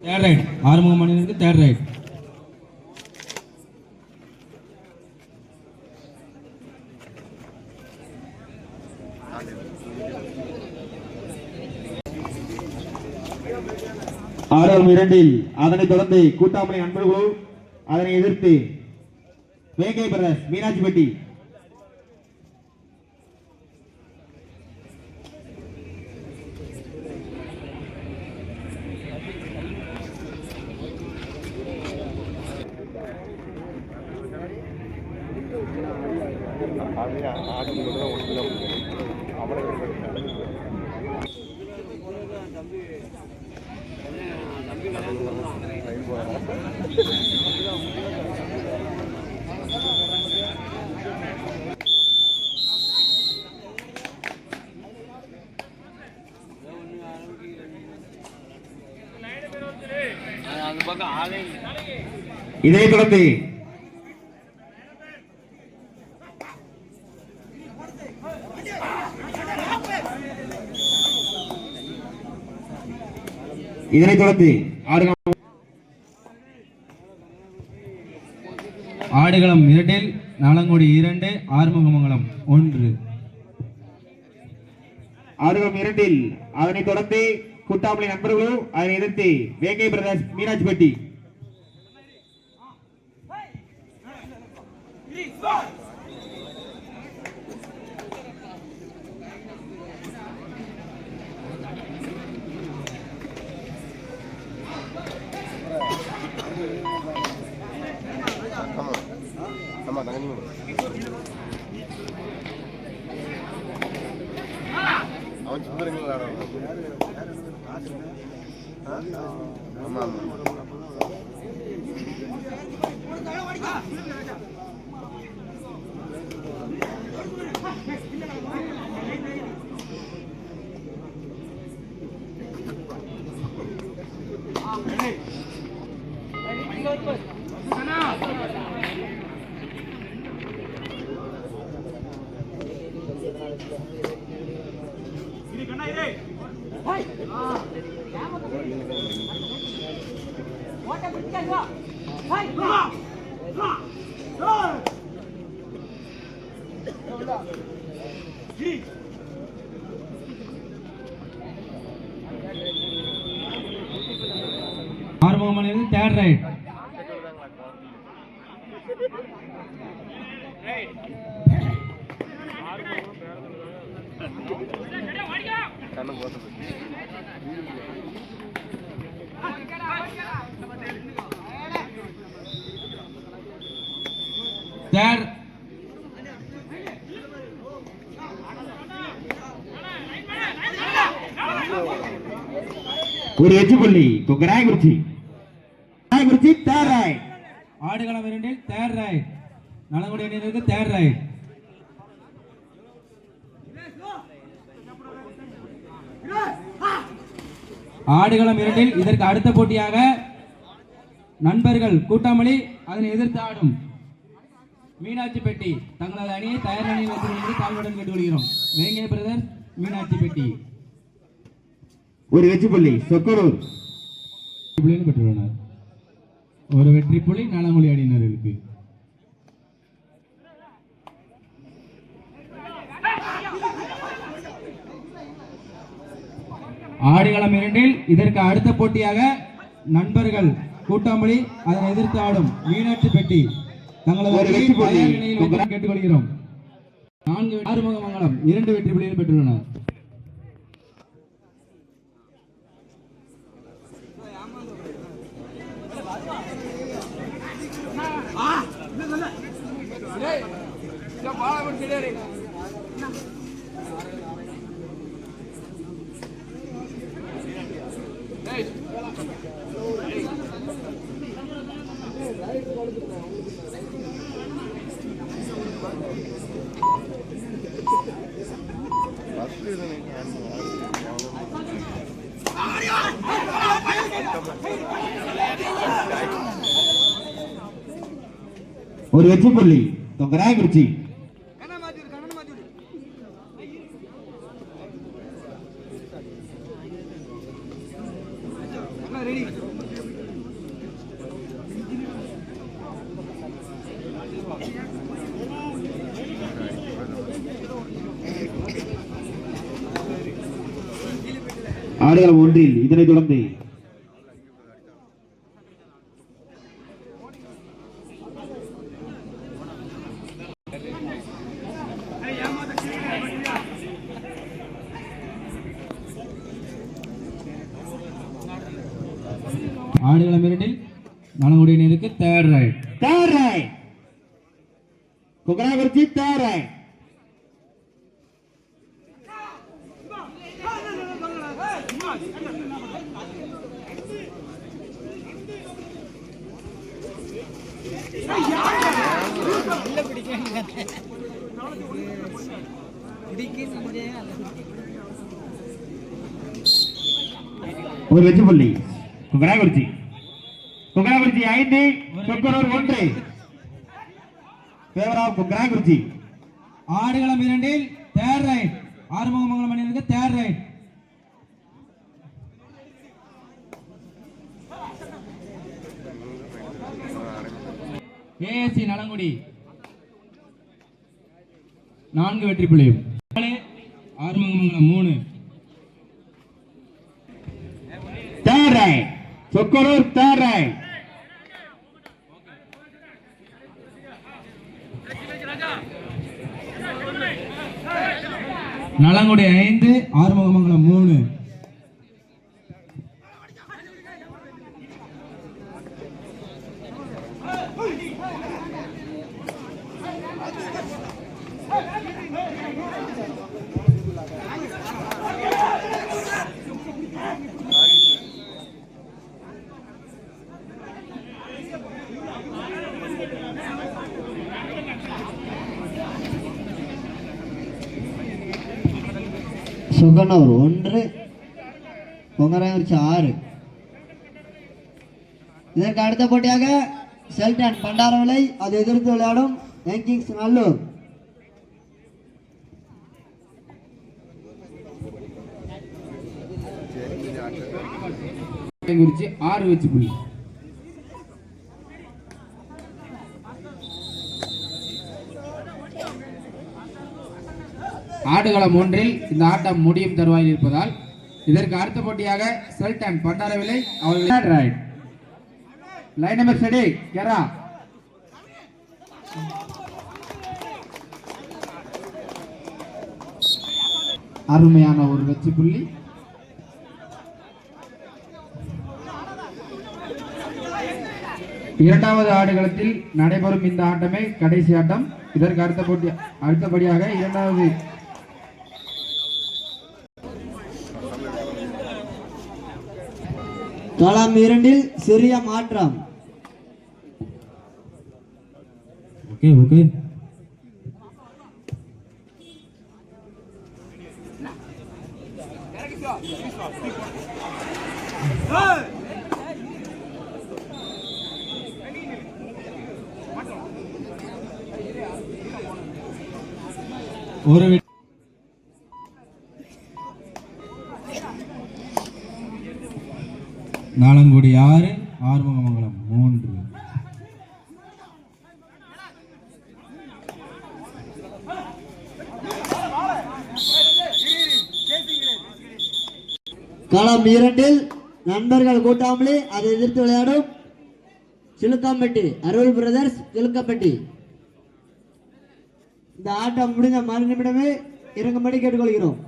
Third right. Arumugam அணியினருக்கு third right. ஆர்வம் 2 அதனைத் தொடர்ந்து கூட்டாமலை அன்பர்கள் அதனை எதிர்த்து வேங்கை பிரதர்ஸ் மீனாட்சிப்பட்டி. இதைத் தொடர்ந்து ஆடுகளம் 2 நாலங்குடி 2 ஆறுமுகமங்கலம் 1. ஆடுகளம் 2 அதனைத் தொடர்ந்து கூட்டாமலை நண்பர்களும் அதனை எதிர்த்து வேங்கை பிரதர்ஸ் மீனாட்சிப்பட்டி. அவன் சுந்தரங்கள் ஆறுமுகம் தேர்ட் ரைட். ஒரு எச்சு புள்ளி ராயகுறிச்சி தேர்ட் ரைட். ஆடுகளம் 2 தேர்ட் ரைட். நாலங்குடி அணியினருக்கு தேர்ட் ரைட். ஆடுகளம் 2 இதற்கு அடுத்த போட்டியாக நண்பர்கள் கூட்டாமலி அதனை எதிர்த்து ஆடும் மீனாட்சிப்பட்டி தங்களது அணியை தயார் அணியில் வைத்து தாழ்வுடன் கேட்டுக்கொள்கிறோம். வேங்கை பிரதர்ஸ் மீனாட்சிப்பட்டி. ஒரு வெற்றி புள்ளி சொக்கனூர் பெற்றுள்ளனர். ஒரு வெற்றி புள்ளி நாலங்குடி அணியினருக்கு. ஆடுகளம் 2 இதற்கு அடுத்த போட்டியாக நண்பர்கள் கூட்டாமலி அதனை எதிர்த்து ஆடும் மீனாட்சிப்பட்டி தங்களது கேட்டுக்கொள்கிறோம். 4 ஆறுமுகமங்கலம் 2 வெற்றி புள்ளிகள் பெற்றுள்ளனர். ஒரு வெற்றி புள்ளி ராயகுறிச்சி. ஆடுகளம் ஒன்றில் இதனைத் தொடர்ந்து ஆடுகளம் இரண்டில் நலங்குடியினருக்கு third right. Kongarakurichi third right. ஒரு வெற்றி புள்ளி கொங்கராகுறிச்சி. Kongarakurichi 5 Chokkanur 1 favour of Kongarakurichi. ஆடுகளம் இரண்டில் தேர்ட் ரைட். ஆறுமுகமங்கலம் அணியினருக்கு தேர்ட் ரைட். ஏஎஸ்சி நலங்குடி 4 வெற்றி புள்ளியும். Arumugamangalam 3. Third right. Chokkanur third right. Nalangudi 5 Arumugamangalam 3. Suganur 1 Kongarakurichi 6. இதற்கு அடுத்த போட்டியாக செல்டன் பண்டாரவிளை அதை எதிர்த்து விளையாடும் யங்கிங்ஸ் நல்லூர். குறிச்சி 6 வெற்றி புள்ளி. ஆடுகளம் ஒன்றில் இந்த ஆட்டம் முடியும் தருவாயில் இருப்பதால் இதற்கு அடுத்த போட்டியாக செல்டன் பண்டாரவிளை அவர்கள் ரைட். லைன் நம்பர் ஸ்டடி கேரா. அருமையான ஒரு வெற்றி புள்ளி. இரண்டாவது ஆடுகளத்தில் நடைபெறும் இந்த ஆட்டமே கடைசி ஆட்டம். இதற்கு அடுத்தபடியாக இரண்டாவது களம் 2 சிறிய மாற்றம். Okay okay. ஒரு நாலங்குடி 6 ஆறுமுகமங்கலம் 3. களம் 2 நண்பர்கள் கூட்டாமலே அதை எதிர்த்து விளையாடும் சிலுக்காம்பட்டி அருள் பிரதர்ஸ் சிலுக்காம்பட்டி. இந்த ஆட்டம் முடிந்த மறு நிமிடமே இறங்கும்படி கேட்டுக்கொள்கிறோம்.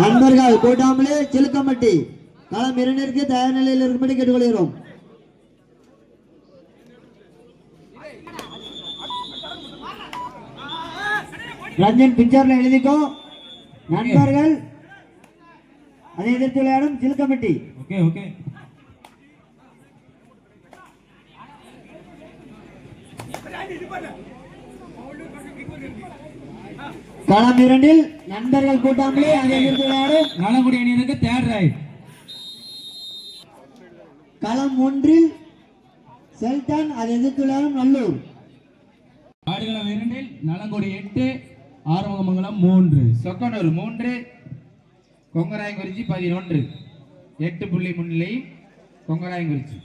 நண்பர்கள் கூட்டாமலே சிலுக்கம்பட்டி களம் 2 தயார் நிலையில் இருக்கும்படி கேட்டுக்கொள்கிறோம். ரஞ்சன் பிக்சர்ல எழுதிக்கோ. நண்பர்கள் அதை எதிர்த்து விளையாடும் சிலுக்கம்பட்டி. Okay okay. களம் 2 நண்பர்கள் கூட்டாமலே அதை எதிர்த்து விளையாடும் நலங்குடி அணியினருக்கு தேர்ட் ரைட். களம் 1 செல்டன் அதை எதிர்த்து விளையாடும் நல்லூர். ஆடுகளம் 2 நலங்குடி 8 ஆறுமுகமங்கலம் 3. சொக்கனூர் 3 கொங்கராயங்குறிச்சி 11. 8 புள்ளி முன்னிலை கொங்கராயங்குறிச்சி.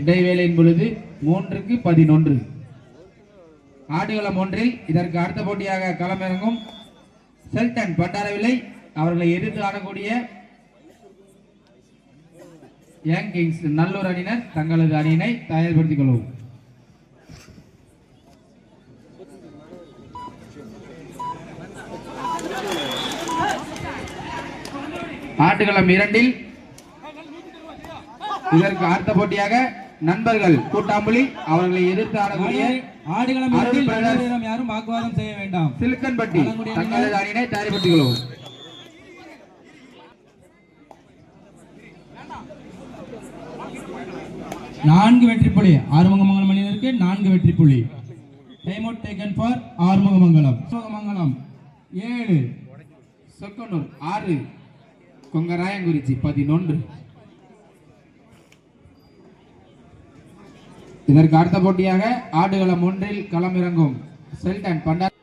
இடைவேளையின் பொழுது 3க்கு 11. ஆடுகளம் ஒன்றில் இதற்கு அடுத்த போட்டியாக களமிறங்கும் செல்டன் பண்டாரவில்லை அவர்களை எதிர்த்து ஆடக்கூடிய யங் கிங்ஸ் நல்லூர் அணியினர் தங்களது அணியினை தயார்படுத்திக் கொள்ளவும். ஆடுகளம் 2 இதற்கு அடுத்த போட்டியாக நண்பர்கள் கூட்டாம்புலி அவர்களை எதிர்த்து ஆடக்கூடிய ஆடுகளம் 2 யாரும் வாக்குவாதம் செய்ய வேண்டாம். சிலுக்கன்பட்டி தங்களது அணியினை தயார்படுத்திக் கொள்ளவும். நான்கு வெற்றி புள்ளி ஆறுமுகமங்கலம் அணியினருக்கு 4 வெற்றி புள்ளி. Time out taken for Arumugamangalam. 7 Chokkanur 6 கொங்கராயங்குறிச்சி 11. இதற்கு அடுத்த போட்டியாக ஆடுகளம் 1 களமிறங்கும் செல்டன் பண்டார்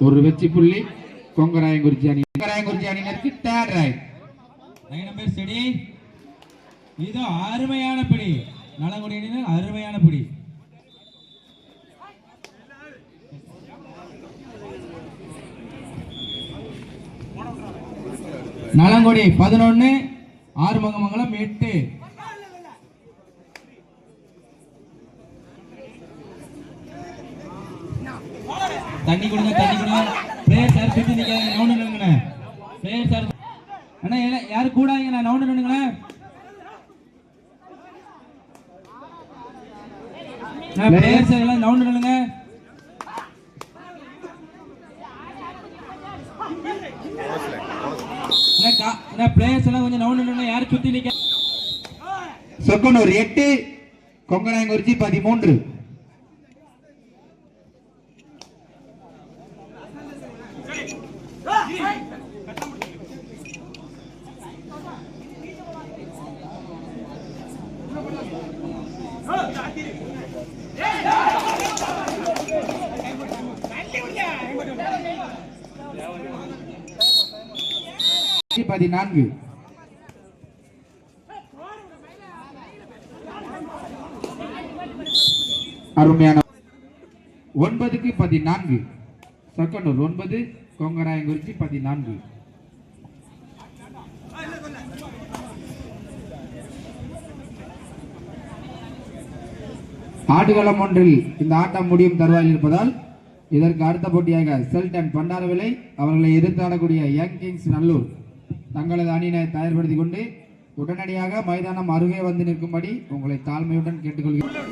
ஒரு வெற்றி புள்ளி கொங்கராயங்குறிச்சி அணியினருக்கு தேர்ட் ரைட். Number study. இதோ அருமையான பிடி நலங்குடி அணியினர் அருமையான பிடி. நலங்குடி 11 ஆறுமுகமங்கலம் 8. தண்ணி கொடுங்க பிளேயர் சார் சுத்தி நிக்காங்க. நவுண்டு நின்னுங்கண்ணே பிளேயர் சார். அண்ணா யாரு கூடாதீங்கண்ணா நவுண்டு நின்னுங்கண்ணே. பிளேயர் சார் எல்லாம் நவுண்டு நின்னுங்க. பிளேயர்ஸ் எல்லாம் கொஞ்சம் நவுண்டு நின்னுங்க. யாரு சுத்தி நிக்க. சொக்கனூர் 8 கொங்கராயங்குறிச்சி 13. அருமையான 9க்கு 14 சொக்கனூர் 9 கொங்கராயங்குறிச்சி 14. ஆடுகளம் 1 இந்த ஆட்டம் முடியும் தருவாயில் இருப்பதால் இதற்கு அடுத்த போட்டியாக செல்டன் பண்டாரவிலை அவர்களை எதிர்த்து ஆடக்கூடிய யங் கிங்ஸ் நல்லூர் தங்களது அணியினை தயார்படுத்திக் கொண்டு உடனடியாக மைதானம் அருகே வந்து நிற்கும்படி உங்களை தாழ்மையுடன் கேட்டுக்கொள்கிறேன்.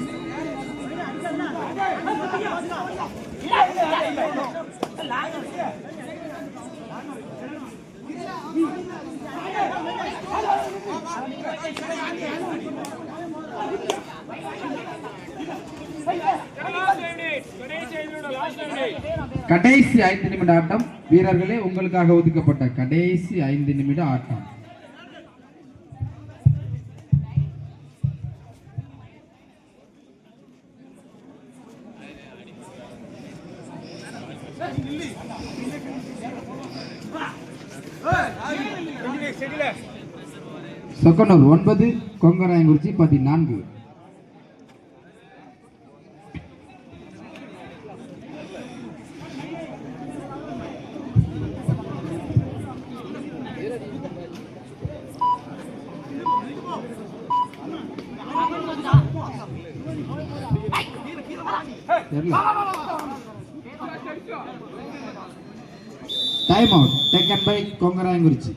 கடைசி 5 நிமிட ஆட்டம் வீரர்களே, உங்களுக்காக ஒதுக்கப்பட்ட கடைசி 5 நிமிட ஆட்டம். Chokkanur 9 கொங்கராயங்குறிச்சி 14. Time out taken by கொங்கராயங்குறிச்சி.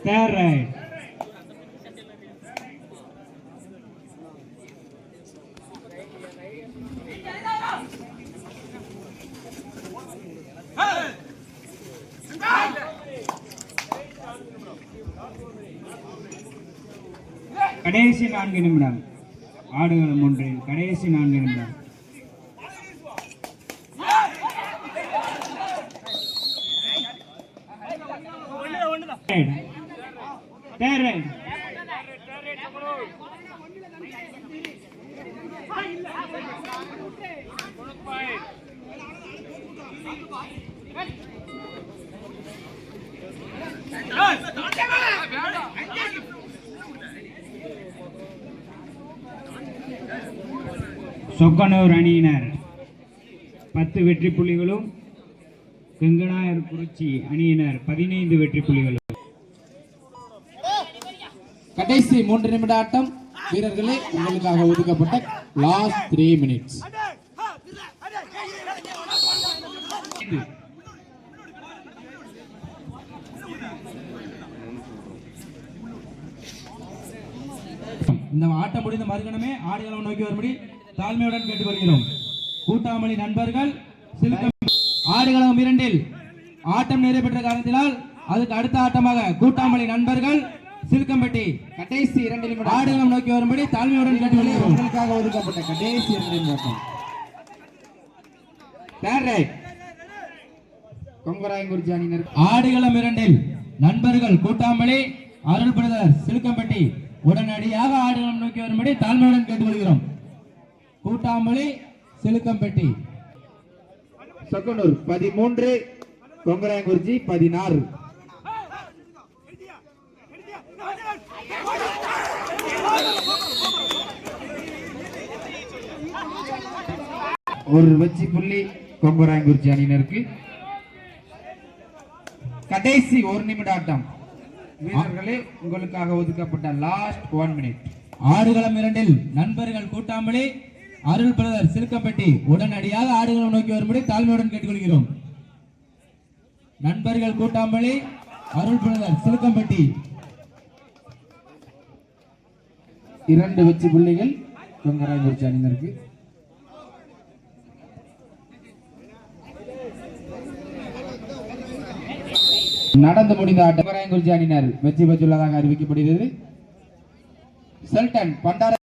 Third right. கடைசி 4 நிமிடம் ஆடுகளம் 1 கடைசி 4 நிமிடம். Third right. சொக்கனூர் அணியினர் 10 வெற்றி புள்ளிகளும் கங்கனாயர் குறிச்சி அணியினர் 15 வெற்றி புள்ளிகளும். கடைசி 3 நிமிட ஆட்டம். வீரர்களே, உங்களுக்காக ஒதுக்கப்பட்ட லாஸ்ட் 3 மினிட்ஸ். இந்த ஆட்டம் முடிந்த மறுகணமே ஆடுகளம் நோக்கி வரும்படி தாழ்மையுடன் கேட்டுக்கொள்கிறோம். கூட்டாமணி நண்பர்கள் ஆடுகளம் 2 ஆட்டம் நிறைவேற்ற காரணத்தினால் அதுக்கு அடுத்த ஆட்டமாக கூட்டாமணி நண்பர்கள் சிலுக்கம்பட்டி கடைசி 2 நிமிடம் ஆடுகளம் நோக்கி வரும்படி தாழ்மையுடன் கேட்டுக்கொள்கிறோம். உங்களுக்காக ஒதுக்கப்பட்ட கடைசி 2 நிமிடம். கொங்கராயங்குறிச்சி அணியினர் ஆடுகளம் 2 நண்பர்கள் கூட்டாமணி அருள் பிரதர் சிலுக்கம்பட்டி உடனடியாக ஆடுகளம் நோக்கி வரும்படி தாழ்மையுடன் கேட்டுக்கொள்கிறோம். கூட்டாமணி சிலுக்கம்பட்டி. சொக்கனூர் 13, கொங்கராயங்குறிச்சி 16. ஒரு வெற்றி புள்ளி கொங்கராயங்குறிச்சி அணியினருக்கு. கடைசி 1 நிமிட ஆட்டம். வீரர்களே, உங்களுக்காக ஒதுக்கப்பட்ட லாஸ்ட் 1 மினிட். ஆடுகளம் 2 நண்பர்கள் கூட்டாமணி அருள் பிரதர் சிலுக்கம்பட்டி உடனடியாக ஆடுகளம் நோக்கி வரும்படி தாழ்மையுடன் கேட்டுக்கொள்கிறோம். நண்பர்கள் கூட்டாமணி அருள் பிரதர் சிலுக்கம்பட்டி 2 வெற்றி புள்ளிகள் கொங்கராயங்குறிச்சி அணியினருக்கு. நடந்து முடிந்த ஆட்டம் கொங்கராயங்குறிச்சி அணியினர் வெற்றி பெற்றுள்ளதாக அறிவிக்கப்படுகிறது. செல்டன் பண்டார